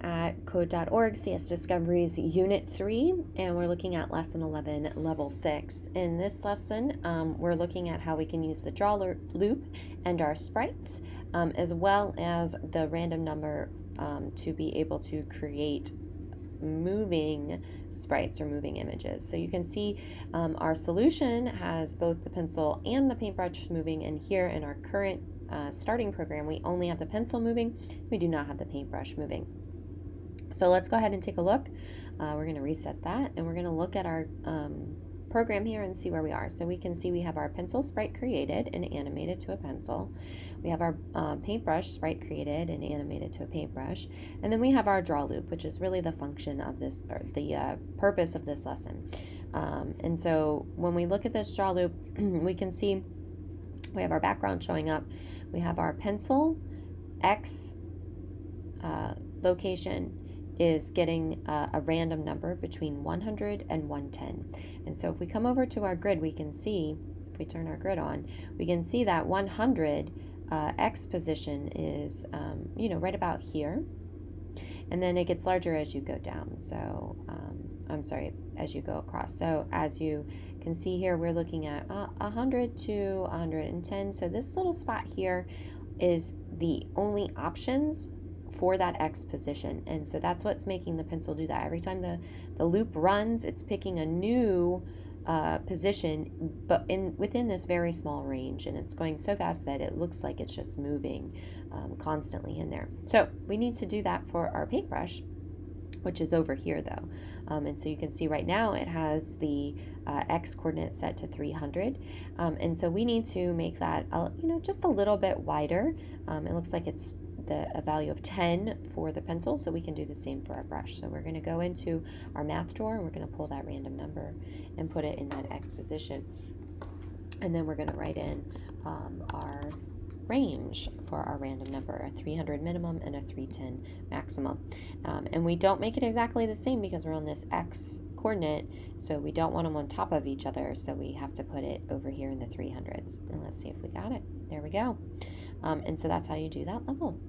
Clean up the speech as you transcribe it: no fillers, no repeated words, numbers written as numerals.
At code.org CS Discoveries Unit 3, and we're looking at Lesson 11, Level 6. In this lesson, we're looking at how we can use the draw loop and our sprites, as well as the random number to be able to create moving sprites or moving images. So you can see our solution has both the pencil and the paintbrush moving, and here in our current starting program, we only have the pencil moving. We do not have the paintbrush moving. So let's go ahead and take a look. We're going to reset that, and we're going to look at our program here and see where we are. So we can see we have our pencil sprite created and animated to a pencil. We have our paintbrush sprite created and animated to a paintbrush. And then we have our draw loop, which is really the function of this, or the purpose of this lesson. And so when we look at this draw loop, we can see we have our background showing up. We have our pencil X location is getting a random number between 100 and 110. And so if we come over to our grid, we can see, if we turn our grid on, we can see that 100 X position is, right about here. And then it gets larger as you go down. So, as you go across. So as you can see here, we're looking at 100 to 110. So this little spot here is the only options for that X position, and so that's what's making the pencil do that. Every time the loop runs, it's picking a new position, but within this very small range, and it's going so fast that it looks like it's just moving constantly in there. So we need to do that for our paintbrush, which is over here though. And so you can see right now it has the X coordinate set to 300. And so we need to make that, just a little bit wider. It looks like it's a value of 10 for the pencil, so we can do the same for our brush. So we're going to go into our math drawer, and we're going to pull that random number and put it in that X position. And then we're going to write in our range for our random number, a 300 minimum and a 310 maximum. And we don't make it exactly the same because we're on this X coordinate, so we don't want them on top of each other, so we have to put it over here in the 300s. And let's see if we got it. There we go. And so that's how you do that level.